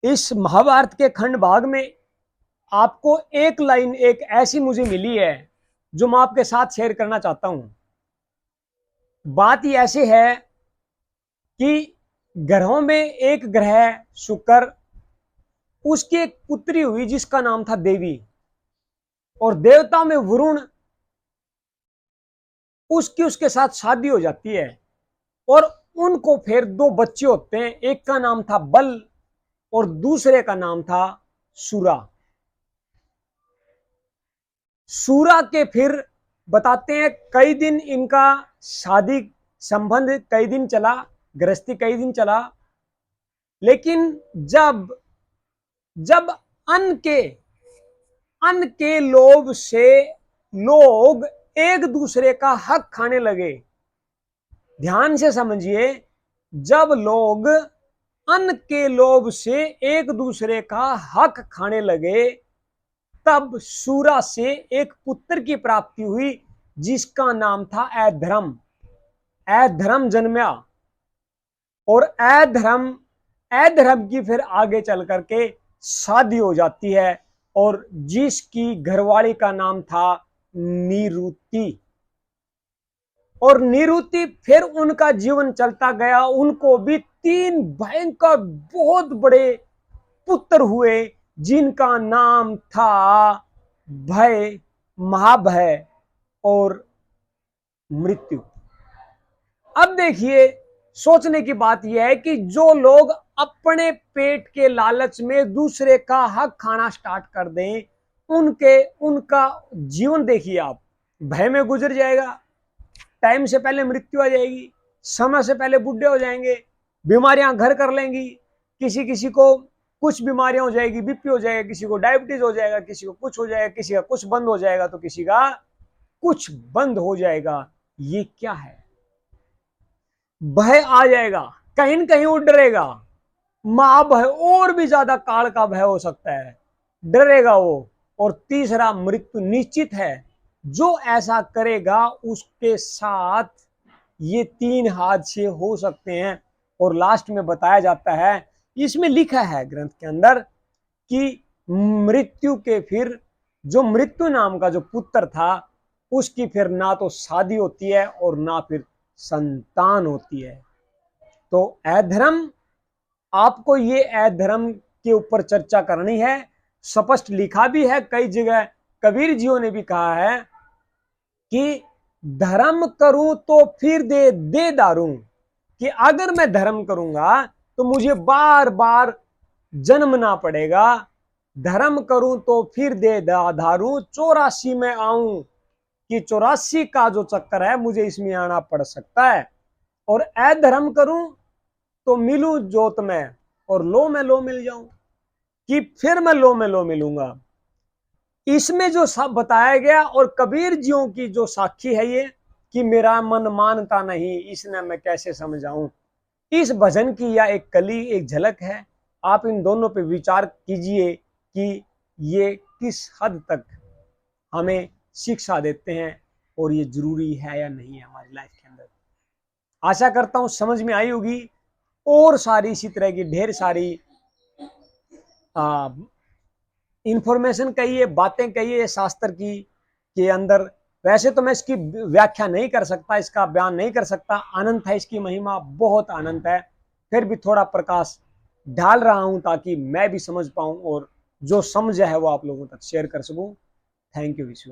इस महाभारत के खंड भाग में आपको एक लाइन एक ऐसी मुझे मिली है जो मैं आपके साथ शेयर करना चाहता हूं। बात ये ऐसे है कि ग्रहों में एक ग्रह शुक्र, उसकी एक पुत्री हुई जिसका नाम था देवी, और देवता में वरुण, उसकी उसके साथ शादी हो जाती है और उनको फिर दो बच्चे होते हैं। एक का नाम था बल और दूसरे का नाम था सूरा। सूरा के फिर बताते हैं कई दिन इनका शादी संबंध कई दिन चला, गृहस्थी कई दिन चला, लेकिन जब जब अन्न के लोभ से लोग एक दूसरे का हक खाने लगे। ध्यान से समझिए, जब लोग अन्न के लोभ से एक दूसरे का हक खाने लगे, तब सूरा से एक पुत्र की प्राप्ति हुई जिसका नाम था अधर्म। अधर्म जन्मा और अधर्म की फिर आगे चल करके शादी हो जाती है और जिसकी घरवाली का नाम था निरुति। और निरुति फिर उनका जीवन चलता गया, उनको भी 3 भयंकर बहुत बड़े पुत्र हुए जिनका नाम था भय, महाभय और मृत्यु। अब देखिए, सोचने की बात यह है कि जो लोग अपने पेट के लालच में दूसरे का हक खाना स्टार्ट कर दें, उनका जीवन देखिए आप, भय में गुजर जाएगा, टाइम से पहले मृत्यु आ जाएगी, समय से पहले बुढ़े हो जाएंगे, बीमारियां घर कर लेंगी, किसी किसी को कुछ बीमारियां हो जाएगी, बीपी हो जाएगा, किसी को डायबिटीज हो जाएगा, किसी को कुछ हो जाएगा, किसी का कुछ बंद हो जाएगा तो किसी का कुछ बंद हो जाएगा। ये क्या है? भय आ जाएगा, कहीं न कहीं वो डरेगा, महाभय और भी ज्यादा काल का भय हो सकता है, डरेगा वो। और तीसरा, मृत्यु निश्चित है। जो ऐसा करेगा उसके साथ ये 3 हादसे हो सकते हैं। और लास्ट में बताया जाता है, इसमें लिखा है ग्रंथ के अंदर कि मृत्यु के फिर जो मृत्यु नाम का जो पुत्र था, उसकी फिर ना तो शादी होती है और ना फिर संतान होती है। तो अधर्म, आपको ये अधर्म के ऊपर चर्चा करनी है। स्पष्ट लिखा भी है कई जगह, कबीर जियों ने भी कहा है कि धर्म करूं तो फिर दे दारू, कि अगर मैं धर्म करूंगा तो मुझे बार बार जन्मना पड़ेगा। धर्म करूं तो फिर दे दारू, 84 में आऊं कि 84 का जो चक्कर है मुझे इसमें आना पड़ सकता है। और अधर्म करूं तो मिलूं जोत में और लो में लो मिल जाऊं, कि फिर मैं लो में लो मिलूंगा। इसमें जो सब बताया गया और कबीर जियों की जो साक्षी है ये, कि मेरा मन मानता नहीं इसने मैं कैसे समझाऊं, इस भजन की यह एक कली, एक झलक है। आप इन दोनों पे विचार कीजिए कि ये किस हद तक हमें शिक्षा देते हैं और ये जरूरी है या नहीं है हमारी लाइफ के अंदर। आशा करता हूं समझ में आई होगी। और सारी इसी तरह की ढेर सारी इंफॉर्मेशन कहिए, बातें कहिए शास्त्र की के अंदर। वैसे तो मैं इसकी व्याख्या नहीं कर सकता, इसका बयान नहीं कर सकता, अनंत है इसकी महिमा, बहुत अनंत है। फिर भी थोड़ा प्रकाश डाल रहा हूं ताकि मैं भी समझ पाऊं और जो समझ है वो आप लोगों तक शेयर कर सकूं। थैंक यू विश्व।